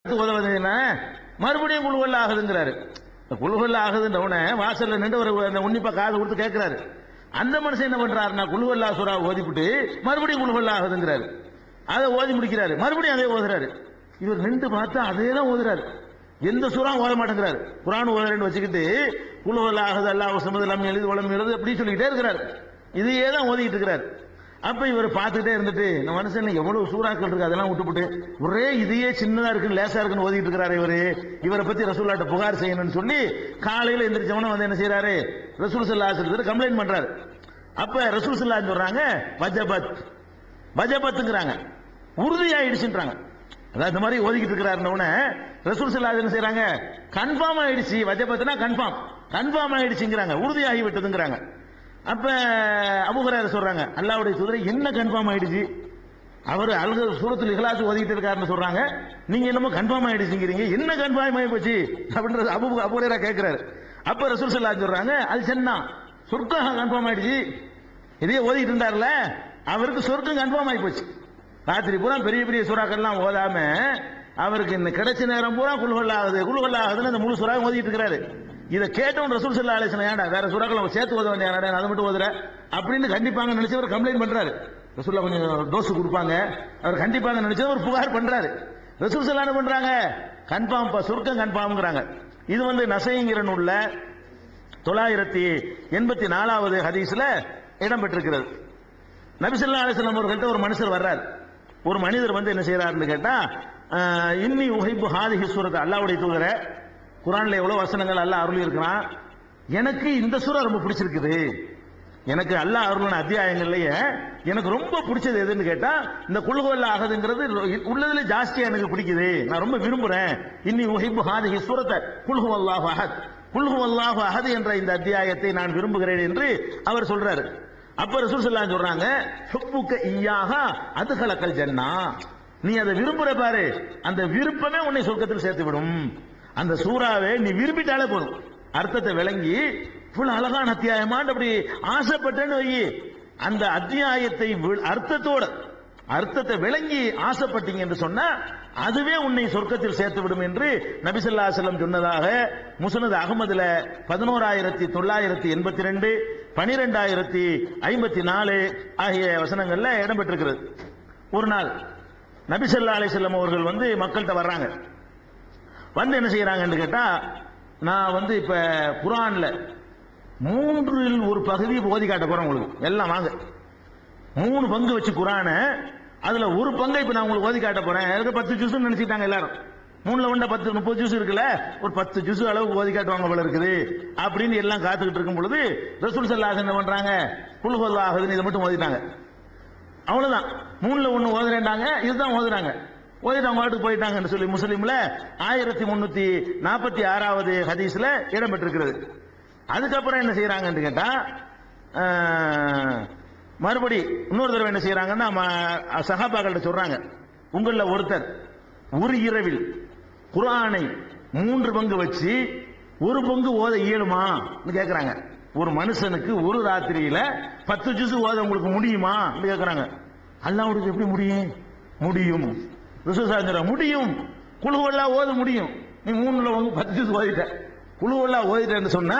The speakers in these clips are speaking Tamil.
உதவுது என்ன மறுபடியும் குழுவல்ல ஆகுதுங்கிறாரு. குழுவல்ல ஆகுதுன்ற வாசல்ல நின்று ஒரு உன்னிப்பா காது கொடுத்து கேட்கிறாரு. அந்த மனுஷன் என்ன பண்றாருன்னா குழுவல்லா சூறா ஓதிவிட்டு மறுபடியும் குழுவல்ல ஆகுதுங்கிறாரு. அதை ஓதி முடிக்கிறாரு, மறுபடியும் அதே ஓதுறாரு. இவர் நின்று பார்த்தா அதே தான் ஓதுறாரு, எந்த சூறா ஓத மாட்டேங்கிறாரு. குரான் ஓதுறேன்னு வச்சுக்கிட்டு குழுவல்ல ஆகுது அல்லாஹ் சமது லம் எழுது வளம் எழுது அப்படி சொல்லிக்கிட்டே இருக்கிறாரு. இதையே தான் ஓதிக்கிட்டு இருக்கிறாரு. அப்ப இவர் பார்த்துட்டே இருந்துட்டு இந்த மனுஷன் எவ்வளவு சூறாக்கள் இருக்கு அதெல்லாம் விட்டுவிட்டு ஒரே இதையே சின்னதா இருக்கு லேசா இருக்குன்னு ஓதிட்டு இருக்கிறாரு. இவரை பத்தி ரசூல்லாட்ட புகார் செய்யணும்னு சொல்லி காலையில எந்திரிச்சவன வந்து என்ன செய்யறாரு, ரசூல் ஸல்லல்லாஹு அலைஹி வஸல்லம் கம்ப்ளைண்ட் பண்றாரு. அப்ப ரசூல் ஸல்லல்லாஹு சொல்றாங்க வஜபத் வஜபத்ங்கறாங்க, உறுதியாயிடுச்சுன்றாங்க. அதாவது இந்த மாதிரி ஓதிக்கிட்டு இருக்கிறாருன்னு ரசூல் ஸல்லல்லாஹு என்ன செய்யறாங்க, கன்ஃபார்ம் ஆயிடுச்சு. வஜபத்னா கன்ஃபார்ம் ஆயிடுச்சுங்கிறாங்க, உறுதியாகி விட்டதுங்கிறாங்க. அப்ப அபூ ஹுரைரா சொல்றாங்க, அல்லாஹ்வுடைய தூதரே என்ன கன்ஃபார்ம் ஆயிடுச்சு? அவர் சூரத்துல் இக்லாஸ் ஓதிட்டு இருக்காருன்னு சொல்றாங்க, நீங்க என்னமோ கன்ஃபார்ம் ஆயிடுச்சுங்கிறீங்க, என்ன கன்ஃபார்ம் ஆகி போச்சு அப்படின்றது அபூ ஹுரைரா கேட்கிறாரு. அப்ப ரசூல் ஸல்லல்லாஹு அலைஹி சொல்றாங்க, அல் ஜன்னா சொர்க்கம் கன்ஃபார்ம் ஆயிடுச்சு. இதே ஓதிட்டு இருந்தார்ல அவருக்கு சொர்க்கம் கன்ஃபார்ம் ஆகி போச்சு. ராத்திரி பூரா பெரிய பெரிய சூறாக்கள்லாம் ஓதாம அவருக்கு இந்த கிடைச்ச நேரம் பூரா குல்ஹுல்லாஹுதுன்னு அந்த முழு சூறாவும் ஓதிட்டு இருக்கிறாரு. இதை கேட்டவன் ரசூல் ஸல்லல்லாஹு அலைஹி வஸல்லம் ஏன்டா வேற சூறாக்கள் சேர்த்து ஓத வேண்டியது அதை மட்டும் ஓதுற அப்படின்னு கண்டிப்பாங்க நினைச்சு அவர் கம்ப்ளைண்ட் பண்றாரு. ரசூல்லா கொஞ்சம் டோஸ் கொடுப்பாங்க, அவர் கண்டிப்பாங்க நினைச்சு ஒரு புகார் பண்றாரு. ரசூல் ஸல்லல்லாஹு என்ன பண்றாங்க, கன்ஃபார்ம் சொர்க்கம் கன்ஃபார்ம்ங்கறாங்க. இது வந்து நசைங்கிற நூல்ல 984வது ஹதீஸ்ல இடம் பெற்றிருக்கிறது. நபி ஸல்லல்லாஹு அலைஹி வஸல்லம் அவர்கள்ட்ட ஒரு மனுஷர் வர்றார். ஒரு மனிதர் வந்து என்ன செய்யறாருன்னு கேட்டா, இன்னி உஹிப்பு ஹாதிஹி சூரத், அல்லாஹ்வுடைய தூதரே குரான்ல எவ்வளவு வசனங்கள் அல்லாஹ் அருளி இருக்கிறான், எனக்கு இந்த சூரா ரொம்ப பிடிச்சிருக்குது. எனக்கு அல்லாஹ் அருளின அத்தியாயங்கள்லயே எனக்கு ரொம்ப பிடிச்சது எதுன்னு கேட்டா இந்த குல்ஹுவல்ல ஆகுதுங்கிறது உள்ளதுல ஜாஸ்தியா எனக்கு பிடிக்குது, நான் ரொம்ப விரும்புறேன். இன்னி உஹிப்பு ஹாதிஹி சூரத் குல்ஹுவல்லாஹு அஹத், குல்ஹுவல்லாஹு அஹத் என்ற இந்த அத்தியாயத்தை நான் விரும்புகிறேன் என்று அவர் சொல்றாரு. அப்ப ரசூல் ஸல்லல்லாஹு அலைஹி சொல்றாங்க, ஹுப்புக இய்யாஹா அதுகலக்கல் ஜன்னா, நீ அதை விரும்புற பாரு, அந்த விருப்பமே உன்னை சொர்க்கத்தில் சேர்த்து விடும். அந்த சூறாவை நீ விரும்பிட்டாலே போதும், அர்த்தத்தை விளங்கி இவ்வளவு அழகான அத்தியாயமான்னு அப்படி ஆசைப்பட்டேன்னு வை, அந்த அத்தியாயத்தை அர்த்தத்தை விளங்கி ஆசைப்பட்டீங்க என்று சொன்னா அதுவே உன்னை சொர்க்கத்தில் சேர்த்து விடும் என்று நபி ஸல்லல்லாஹு அலைஹி வஸல்லம் சொன்னதாக முஸ்னத் அஹ்மதுல 11982, 12054 ஆகிய வசனங்கள்ல இடம்பெற்றிருக்கிறது. ஒரு நாள் நபி ஸல்லல்லாஹு அலைஹி வஸல்லம் அவர்கள் வந்து மக்கள்கிட்ட வர்றாங்க. வந்து என்ன செய்யறாங்கன்னு கேட்டா, நான் வந்து இப்ப குர்ஆன்ல 3 ஒரு பகுதி ஓதி காட்ட போறேன் உங்களுக்கு, எல்லாம் வாங்க 3 பங்கு வச்சு குர்ஆனை அதுல ஒரு பங்கை இப்ப நான் உங்களுக்கு ஓதி காட்ட போறேன். 10 ஜுஸ் நினைச்சிட்டாங்க எல்லாரும், 3ல 10 30 ஜுஸ் இருக்குல்ல, ஒரு 10 ஜுஸ் அளவுக்கு ஓதி காட்டுவாங்க போல இருக்குது அப்படின்னு எல்லாம் காத்துக்கிட்டு இருக்கும் பொழுது ரசூல் ஸல்லல்லாஹு அலைஹி வஸல்லம் என்ன பண்றாங்க, குல்ஹுவல்லாஹுதுன்னு இதை மட்டும் ஓதிட்டாங்க. அவ்வளவுதான், 3ல 1 ஓதுறேன்டாங்க, இதுதான் ஓதுறாங்க. ஓதிட்டு அவங்க வாட்டுக்கு போயிட்டாங்கன்னு சொல்லி முஸ்லிம்ல 1346வது ஹதீஸ்ல இடம் பெற்றிருக்கிறது. அதுக்கப்புறம் என்ன செய்யறாங்கன்னு கேட்டா, மறுபடி இன்னொரு தடவை என்ன செய்யறாங்கன்னா சஹாபாக்கள்ட்ட சொல்றாங்க, உங்கள ஒருத்தர் ஒரு இரவில் குர்ஆனை 3 பங்கு வச்சு ஒரு பங்கு ஓத இயலுமா கேட்கிறாங்க. ஒரு மனுஷனுக்கு ஒரு ராத்திரியில 10 ஜுஸ் ஓத உங்களுக்கு முடியுமா கேட்கிறாங்க. அல்லாஹ்வுக்கு எப்படி முடியும்? ரசூலுல்லாஹி முடியும், குல்ஹுவல்லாஹ் ஓத முடியும். நீ 3ல 10 ஜுஸ் ஓதிட்ட, குல்ஹுவல்லாஹ் ஓதிட்டேன்னு சொன்னா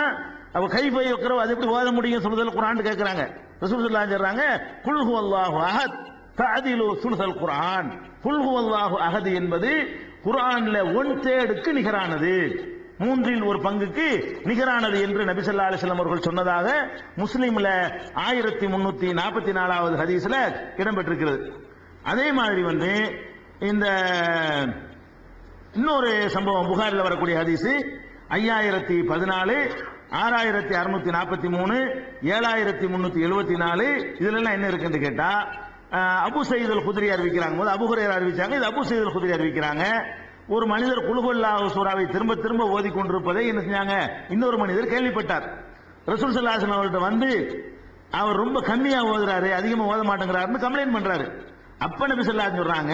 அவ கைஃபை வைக்கிறவ அது எப்படி ஓத முடியும் சொல்லுதல் குர்ஆன் கேட்கிறாங்க. ரசூலுல்லாஹி சொல்றாங்க, குல்ஹுவல்லாஹு அஹத் தஅதிலு சுல்ஹல் குர்ஆன், குல்ஹுவல்லாஹு அஹத் என்பது குர்ஆன்ல 1/3க்கு நிகரானது, 3ல் ஒரு பங்குக்கு நிகரானது என்று நபி ஸல்லல்லாஹு அலைஹி வஸல்லம் அவர்கள் சொன்னதாக முஸ்லிம்ல 1344வது ஹதீஸ்ல இடம்பெற்றிருக்கிறது. அதே மாதிரி வந்து இந்த இன்னொரு சம்பவம் புகாரில் வரக்கூடிய ஹதீஸ் 5014, 6643, 7374 இதுல எல்லாம் என்ன இருக்குன்னு கேட்டா, அபூ சயீத் அல் குத்ரி அறிவிக்கிறாங்க போது அபூ ஹுரைரா அறிவிச்சாங்க, இது அபூ சயீத் அல் குத்ரி அறிவிக்கிறாங்க. ஒரு மனிதர் குல்ஹுவல்லாஹு சூராவை திரும்ப திரும்ப ஓதி கொண்டிருப்பதை என்ன செஞ்சாங்க, இன்னொரு மனிதர் கேள்விப்பட்டார். ரசூல் ஸல்லல்லாஹு அலைஹி வஸல்லம் அவர்கிட்ட வந்து அவர் ரொம்ப கம்மியா ஓதுறாரு, அதிகமா ஓத மாட்டேங்கிறாருன்னு கம்ப்ளைண்ட் பண்றாரு. அப்ப நபி ஸல்லல்லாஹு அலைஹி வஸல்லம் சொல்றாங்க,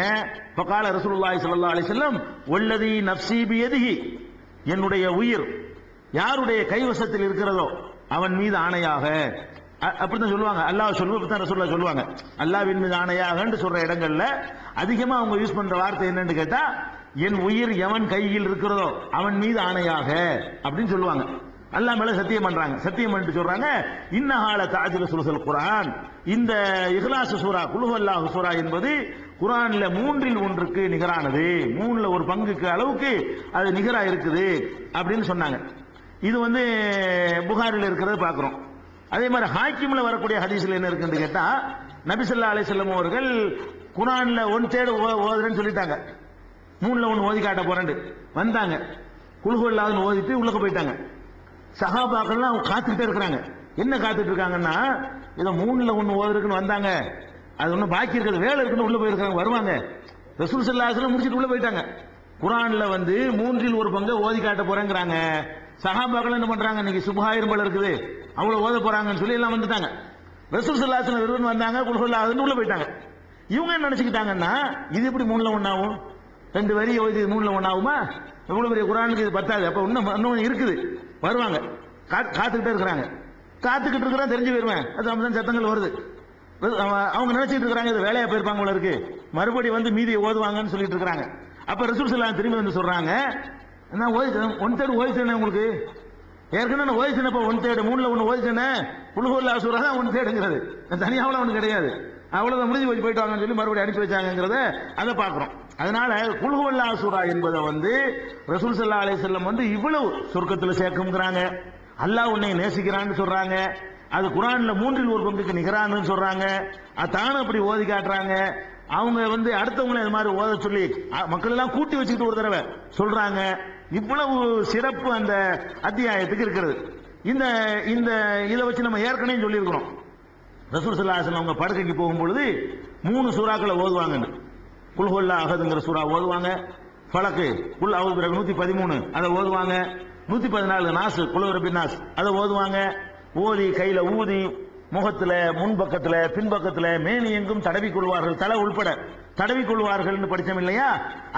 ஃபகால ரசூலுல்லாஹி ஸல்லல்லாஹு அலைஹி வஸல்லம் வல்லதி நஃப்ஸி பியதிஹி, என்னுடைய உயிர் யாருடைய கைவசத்தில் இருக்கிறதோ அவன் மீது ஆணையாக, அப்படிதான் சொல்லுவாங்க. அல்லாஹ் சொல்லுவதான் ரசூலுல்லாஹ் சொல்லுவாங்க. அல்லாஹ்வின் மீது ஆணையாக சொல்ற இடங்கள்ல அதிகமா அவங்க யூஸ் பண்ற வார்த்தை என்னன்னு கேட்டா என் உயிர் எவன் கையில் இருக்கிறதோ அவன் மீது ஆணையாக அப்படின்னு சொல்லுவாங்க. அல்லாஹ் மேல சத்தியம் பண்றாங்க. சத்தியம் பண்ணிட்டு சொல்றாங்க, இன்னஹால தாஜில சுல்சல் குர்ஆன், இந்த இஹ்லாஸ் சூரா குல் ஹுவல்லாஹு சூரா என்பது குர்ஆன்ல 1/3 நிகரானது, 1/3 பங்குக்கு அளவுக்கு அது நிகரா இருக்குது அப்படின்னு சொன்னாங்க. இது புகாரில் இருக்கிறத பார்க்கிறோம். அதே மாதிரி ஹாக்கிம்ல வரக்கூடிய ஹதீஸ்ல என்ன இருக்குன்னு கேட்டா, நபி ஸல்லல்லாஹு அலைஹி வஸல்லம் அவர்கள் குர்ஆன்ல 1/3 ஓதுறேன்னு சொல்லிட்டாங்க. 1/3 ஓதி காட்ட போறேன்னு வந்தாங்க. குல் ஹுவல்லாஹு ஓதிட்டு உள்ளக்க போயிட்டாங்க. சஹாபாக்கள்லாம் காத்துக்கிட்டே இருக்கிறாங்க. என்ன காத்துட்டு இருக்காங்கன்னா, இதை 1/3 ஓதுறதுக்குன்னு வந்தாங்க, அது ஒன்றும் பாக்கி இருக்கிறது வேலை இருக்குன்னு உள்ள போயிருக்காங்க, வருவாங்க. ரசூல் ஸல்லல்லாஹு அலைஹி வஸல்லம் முடிச்சிட்டு உள்ள போயிட்டாங்க. குர்ஆன்ல 1/3 பங்கை ஓதி காட்ட போறேங்கிறாங்க. சஹாபாக்கள் என்ன பண்றாங்க, இன்னைக்கு சுபஹாயிரம் போல இருக்குது, அவ்வளவு ஓத போறாங்கன்னு சொல்லி எல்லாம் வந்துட்டாங்க. ரசூல் ஸல்லல்லாஹு அலைஹி வஸல்லம் வெறும் வந்தாங்க, குல் ஹுவல்லாஹுன்னு உள்ள போயிட்டாங்க. இவங்க என்ன நினைச்சுக்கிட்டாங்கன்னா, இது எப்படி 3/1 ஆகும், 2 வரி ஓதி 3/1 ஆகுமா, எவ்வளவு பெரிய குர்ஆனுக்கு இது பத்தாது, அப்ப இன்னும் இருக்குது, வருவாங்க. காத்துக்கிட்டே இருக்கிறாங்க. காத்துக்கிட்டு இருக்கிறா தெரிஞ்சு போயிருவேன், அது ரமதான் சத்தங்கள் வருது. அவங்க நினைச்சிட்டு இருக்காங்க இது வேலையா போயிருப்பாங்க போல இருக்கு, மறுபடி மீதியை ஓதுவாங்கன்னு சொல்லிட்டு இருக்காங்க. அப்ப ரசூல் ஸல்லல்லாஹு திரும்பி சொல்றாங்க, நான் ஓதிட்டேன், 1/3 ஓதிட்டேன், உங்களுக்கு ஏற்கனவே நான் ஓதிட்டேன், 1/3 3/1 ஓதிட்டேன், குல் ஹுவல்லாஹு சூரா தான் 1/3ங்கிறது, தனியாவெல்லாம் ஒன்று கிடையாது, அவ்வளவுதான் முடிஞ்சு போயிட்டு வாங்கன்னு சொல்லி மறுபடியும் அனுப்பி வச்சாங்கிறத அதை பார்க்கிறோம். அதனால குல் ஹுவல்லாஹு சூரா என்பதை ரசூல் ஸல்லல்லாஹு அலைஹி வஸல்லம் இவ்வளவு சொர்க்கத்தில் சேர்க்கும்ங்கிறாங்க, அல்லாஹ் உன்னை நேசிக்கிறான்னு சொல்றாங்க, அது குர்ஆன்ல 1/3 பங்குக்கு நிகரான்னு சொல்றாங்க, தானும் அப்படி ஓதி காட்டுறாங்க. அவங்க அடுத்தவங்களை இது மாதிரி ஓத சொல்லி மக்கள் எல்லாம் கூட்டி வச்சுக்கிட்டு ஒரு தடவை சொல்றாங்க. இவ்வளவு சிறப்பு அந்த அத்தியாயத்துக்கு இருக்கிறது. இந்த இந்த இதை வச்சு நம்ம ஏற்கனவே சொல்லியிருக்கிறோம். ரசூல் ஸல்லல்லாஹு அலைஹி வஸல்லம் அவங்க படுக்கைக்கு போகும்பொழுது 3 சூறாக்களை ஓதுவாங்க. குல் ஹுவல்லாஹு அஹதுங்கிற சூறா ஓதுவாங்க, ஃபலக் குல் அஊது பிறகு 113 அதை ஓதுவாங்க, 114 நாஸ் குல் ரப்பின் நாஸ் அதை ஓதுவாங்க. ஓதி கையில ஊதி முகத்துல முன்பக்கத்துல பின்பக்கத்துல மேனி எங்கும் தடவி கொள்வார்கள், தலை உள்பட தடவி கொள்வார்கள் படிச்சோம் இல்லையா,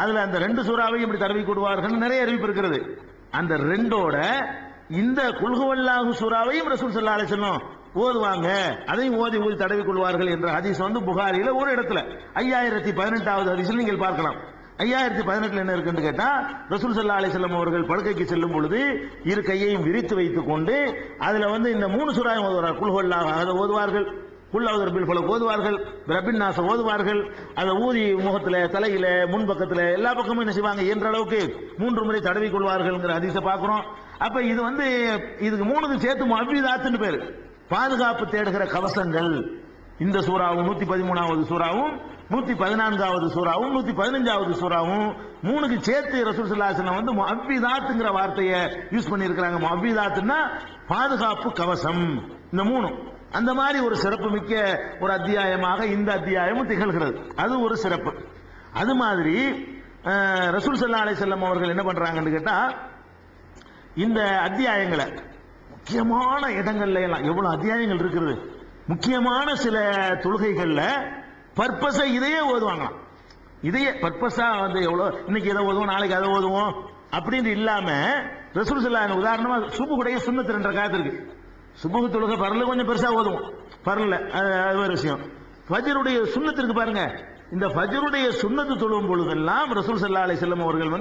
அதுல அந்த 2 சூறாவையும் இப்படி தடவி கொள்வார்கள் நிறைய அறிவிப்பு இருக்கிறது. அந்த 2ஓட இந்த குல் ஹுவல்லாஹு சூறாவையும் ரசூல் ஸல்லல்லாஹு அலைஹி வஸல்லம் ஓதுவாங்க, அதையும் ஓதி ஊதி தடவி கொள்வார்கள் என்ற ஹதீஸ் புகாரில ஒரு இடத்துல 5018வது ஹதீஸில் நீங்கள் பார்க்கலாம். 5018 என்ன இருக்குன்னு கேட்டா, ரசூல் ஸல்லல்லாஹு அலைஹி வஸல்லம் அவர்கள் படுக்கைக்கு செல்லும் பொழுது இரு கையையும் விரித்து வைத்துக் கொண்டு அதுல இந்த 3 சூறாவை ஓதுவார்கள். குல் ஹுவல்லாஹு அதை ஓதுவார்கள், குல் அஊது பில் ஃபலக் ஓதுவார்கள், ரப்பின் நாஸ் ஓதுவார்கள். அதை ஊதி முகத்துல தலையில முன்பக்கத்துல எல்லா பக்கமும் என்ன செய்வாங்க, என்ற அளவுக்கு 3 முறை தடவி கொள்வார்கள்ங்கிற ஹதீஸை பார்க்கிறோம். அப்ப இது இதுக்கு 3க்கு சேர்த்து முஅவ்விதாத்துன்னு பேரு, பாதுகாப்பு தேடுகிற கவசங்கள். இந்த சூறாவும் 113வது சூறாவும் 114வது சூறாவும் 115வது சூறாவும் 3க்கு சேர்த்து ரசூல் ஸல்லல்லாஹு அலைஹி வஸல்லம் முஅவ்விதாத்துங்கிற வார்த்தையை யூஸ் பண்ணி இருக்காங்க. முஅவ்விதாத்துன்னா பாதுகாப்பு கவசம். இந்த 3 அந்த மாதிரி ஒரு சிறப்பு மிக்க ஒரு அத்தியாயமாக இந்த அத்தியாயமும் திகழ்கிறது. அது ஒரு சிறப்பு. அது மாதிரி ரசூல் ஸல்லல்லாஹு அலைஹி வஸல்லம் அவர்கள் என்ன பண்றாங்கன்னு கேட்டா, இந்த அத்தியாயங்களை முக்கியமான இடங்கள்ல எல்லாம் எவ்வளவு அத்தியாயங்கள் இருக்கிறது, முக்கியமான சில தொழுகைகள்ல பர்பஸா இதையே ஓதுவாங்களாம். இதையே பர்பஸா எவ்வளவு இன்னைக்கு இதை ஓதுவோம் நாளைக்கு அதை ஓதுவோம் அப்படின்னு இல்லாம ரசூல் ஸல்லல்லாஹு அலைஹி உதாரணமா சுபுடைய சுன்னத் 2 ரக்காத் இருக்கு. சுபஹ் தொழுகை பரல கொஞ்சம் பெருசா ஓதுவோம், பரல அது ஒரு விஷயம். ஃபஜ்ருடைய சுன்னத் இருக்கு பாருங்க, இந்த ஃபஜ்ருடைய சுன்னத்து தொழும் பொழுதெல்லாம் ரசூல் ஸல்லல்லாஹு அலைஹி வஸல்லம் அவர்கள்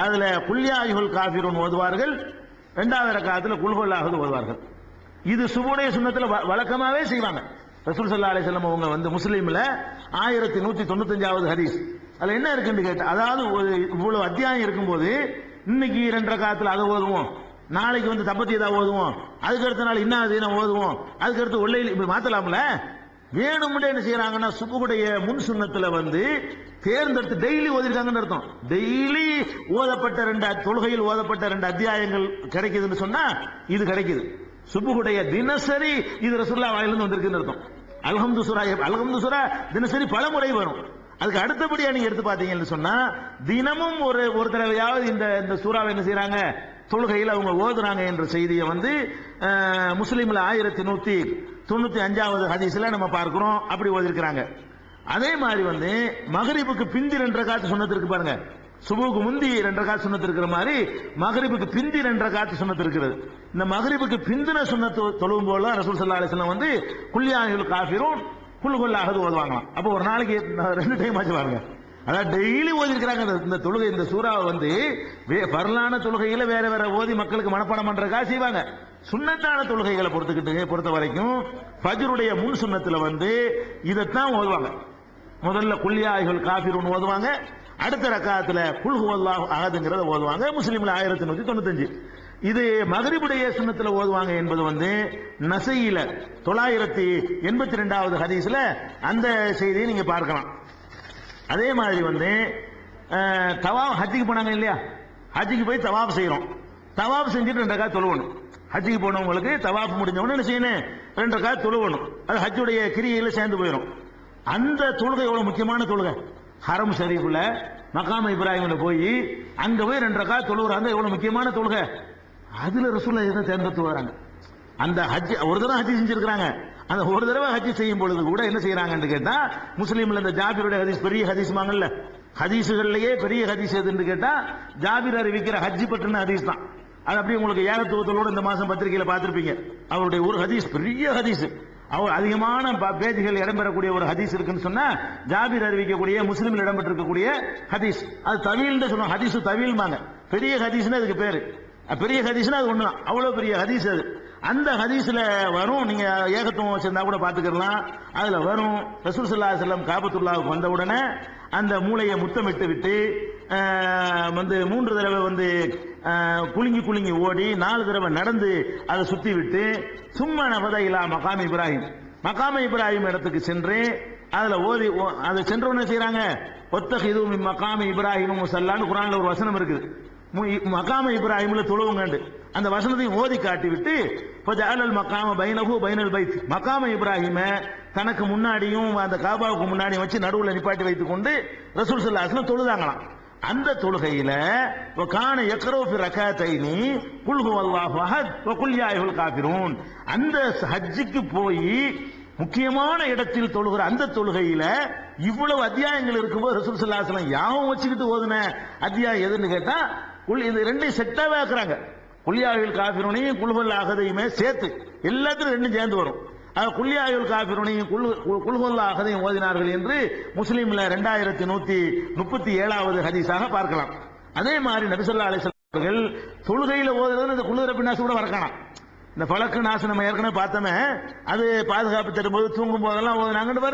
அதுல குல் யா அய்யுஹல் காஃபிரூன் ஓதுவார்கள், 2வது ரக்காத்துல குல் ஹுவல்லாஹு அஹது ஓதுவார்கள். இது சுபுடைய சுன்னத்துல வழக்கமாவே செய்வாங்க. ரசூல் ஸல்லல்லாஹு அலைஹி வஸல்லம் அவங்க முஸ்லிம்ல 1195வது ஹதீஸ். அதுல என்ன இருக்குன்னு கேட்டா, அதாவது இவ்வளவு அத்தியாயம் இருக்கும்போது இன்னைக்கு 2 ரக்காத்துல அதை ஓதுவோம், நாளைக்கு தப்பத்தியதா ஓதுவோம், அதுக்கு அடுத்த நாள் இன்னாதீனம் ஓதுவோம், அதுக்கு அடுத்து ஒல்லையில் இப்படி மாத்தலாம்ல. வேணும்னே என்ன செய்யறாங்கன்னா சுபுடைய முன் சுன்னத்துல தேர்ந்தெடுத்து டெய்லி ஓதிருக்காங்கன்னு அர்த்தம். டெய்லி ஓதப்பட்ட 2 தொழுகையில் ஓதப்பட்ட 2 அத்தியாயங்கள் கிடைக்குதுன்னு சொன்னா இது கிடைக்குது. சுபுடைய தினசரி இது ரசூலுல்லாஹ் வாயிலிருந்து வந்திருக்குன்னு அர்த்தம். அல்ஹம்து சூரா தினசரி பல முறை வரும். அதுக்கு அடுத்தபடியா நீங்க எடுத்து பாத்தீங்கன்னு சொன்னா தினமும் ஒரு தடவையாவது இந்த சூறாவை என்ன செய்யறாங்க, தொழுகையில் அவங்க ஓதுறாங்க என்ற செய்தியை முஸ்லிம்ல 1195வது ஹதீஸ்ல நம்ம பார்க்கிறோம். அப்படி ஓதிருக்கிறாங்க. அதே மாதிரி மகரிபுக்கு பிந்தி 2 ரக்காத் சுன்னத் இருக்கு பாருங்க. சுபுக்கு முந்தி 2 ரக்காத் சுன்னத் இருக்கிற மாதிரி மகரிபுக்கு பிந்தி 2 ரக்காத் சுன்னத் இருக்கிறது. இந்த மகரிபுக்கு பிந்தின சுன்னத் தொழுவும் போல ரசூல் ஸல்லல்லாஹு அலைஹி வஸல்லம் குல் யா அய்யுஹல் காஃபிரூன் குல் ஹுவல்லாஹு அஹது ஓதுவாங்களாம். அப்போ ஒரு நாளைக்கு 2 டைம் ஆச்சு பாருங்க. அதான் டெய்லி ஓதி இருக்கிறாங்க இந்த தொழுகை. இந்த சூறாவை வந்து பரலான தொழுகையில வேற வேற ஓதி மக்களுக்கு மனப்பாடம் பண்றதுக்காக செய்வாங்க. சுன்னத்தான தொழுகைகளை பொறுத்த வரைக்கும் ஃபஜ்ருடைய முன் சுன்னத்துல வந்து இதைத்தான் ஓதுவாங்க. முதல்ல குல்யா அய்யுல் காஃபிரூன் ஓதுவாங்க. அடுத்த ரக்காத்துல குல் ஹுவல்லாஹு அஹதுங்கறத ஓதுவாங்க. முஸ்லிம்ல 1195. இது மக்ரிபுடைய சுன்னத்துல ஓதுவாங்க என்பது வந்து நசையில 982வது ஹதீஸ்ல அந்த செய்தியை நீங்க பார்க்கலாம். அதே மாதிரி வந்து தவாப் ஹஜ்ஜுக்கு போனாங்க இல்லையா, ஹஜ்ஜுக்கு போய் தவாப் செய்யறோம். தவாப் செஞ்சுட்டு 2 ரக்காத் தொழுவணும். ஹஜ்ஜுக்கு போனவங்களுக்கு தவாப் முடிஞ்சவொன்னு என்ன செய்யணும், 2 ரக்காத் தொழுவணும். அது ஹஜ்ஜுடைய கிரியையில சேர்ந்து போயிடும். அந்த தொழுகை எவ்வளவு முக்கியமான தொழுகை. ஹரம் ஷரீஃப்ல மகாம இப்ராஹிம்ல போய் அங்க போய் 2 ரக்காத் தொழுவுறாங்க. எவ்வளவு முக்கியமான தொழுகை. அதுல ரசூலுல்லாஹ் எதை தேர்ந்தெடுத்து வராங்க. அந்த ஹஜ் ஒரு தடவை ஹஜ் செஞ்சிருக்காங்க. அந்த ஒரு தடவை ஹஜ் செய்யும் பொழுது கூட என்ன செய்யறாங்கன்னு கேட்டா, முஸ்லீம்ல இந்த ஜாபிருடைய ஹதீஸ் பெரிய ஹதீஸ்மாங்கல்ல, ஹதீசுகள்லயே பெரிய ஹதீஸ் எதுன்னு கேட்டா ஜாபிர் அறிவிக்கிற ஹஜ் பற்றின ஹதீஸ் தான். அது அப்படியே உங்களுக்கு ஏகத்துவத்தோட இந்த மாசம் பத்திரிகையில பார்த்திருப்பீங்க. அவருடைய ஒரு ஹதீஸ் பெரிய ஹதீஸ், அவர் அதிகமான பேஜ்கள் இடம்பெறக்கூடிய ஒரு ஹதீஸ் இருக்குன்னு சொன்னா ஜாபிர் அறிவிக்கக்கூடிய முஸ்லிமில் இடம்பெற்றிருக்கக்கூடிய ஹதீஸ். அது தவீல் சொல்லுவாங்க. ஹதீஸ் தவீல்மாங்க. பெரிய ஹதீஸ்னு அதுக்கு பேரு. பெரிய ஹதீஸ்னா அது ஒண்ணுதான். அவ்வளவு பெரிய ஹதீஸ் அது. அந்த ஹதீஸ்ல வரும், நீங்க ஏகத்துவம் வச்சிருந்தா கூட பாத்துக்கலாம். அதுல வரும் ரசூல் ஸல்லல்லாஹு அலைஹி வஸல்லம் காபத்துல்லாஹ்வுக்கு வந்த உடனே அந்த மூளையை முத்தமிட்டு விட்டு வந்து 3 தடவை வந்து குலுங்கி குலுங்கி ஓடி 4 தடவை நடந்து அதை சுத்தி விட்டு சும்மா நபத இலா மகாம் இப்ராஹிம், மகாம இப்ராஹிம் இடத்துக்கு சென்று அதுல ஓதி அதை சென்றவன செய்யறாங்க. ஒத்தஹிது மின் மகாம இப்ராஹிம் முஸல்லான்னு குர்ஆன்ல ஒரு வசனம் இருக்குது. மகாம இப்ராஹிம்ல தொழுவுங்க அந்த வசனத்தையும் ஓதி காட்டி விட்டு ஃபஜஅலல் மகாம பைனஹு பைனல் பைத், மகாம இப்ராஹிம தனக்கு முன்னாடியும் அந்த காபாவுக்கு முன்னாடியும் வச்சு நடுவுல நிப்பாட்டி வைத்துக் கொண்டு ரசூல் ஸல்லல்லாஹு அலைஹி வஸல்லம் தொழுதாங்களாம். அந்த தொழுகையில வகான யக்ரவு ஃபி ரகாத்தைனி குல் ஹுவல்லாஹு அஹத் வ குல் யா அய்யுல் காஃபிரூன். அந்த ஹஜ்ஜுக்கு போய் முக்கியமான இடத்தில் தொழுகிற அந்த தொழுகையில இவ்வளவு அத்தியாயங்கள் இருக்கும்போது ரசூல் ஸல்லல்லாஹு அலைஹி வஸல்லம் யாவும் வச்சுக்கிட்டு ஓதுன அத்தியாயம் எதுன்னு கேட்டா இது ரெண்டையும் செட்டாவே ஆக்குறாங்க. குல்யாயுல் காஃபிரூனையும் குல்ஹுவல்லாஹு அஹதையுமே சேர்த்து எல்லாத்துக்கும் ரெண்டும் சேர்ந்து வரும். குல்யாயுல் காஃபிரூனையும் குல்ஹுவல்லாஹு அஹதையும் ஓதினார்கள் என்று முஸ்லிம்ல 2137வது ஹதீஸாக பார்க்கலாம். அதே மாதிரி நபி ஸல்லல்லாஹு அலைஹி வஸல்லம் அவர்கள் தொழுகையில ஓதுறது இந்த குல் ரப்பினாஸ் கூட வரக்கலாம். இந்த பழக்கு நாசு நம்ம ஏற்கனவே பார்த்தோமே, அது பாதுகாப்பு தரும்போது தூங்கும் போதெல்லாம் ஓதுனாங்கன்னு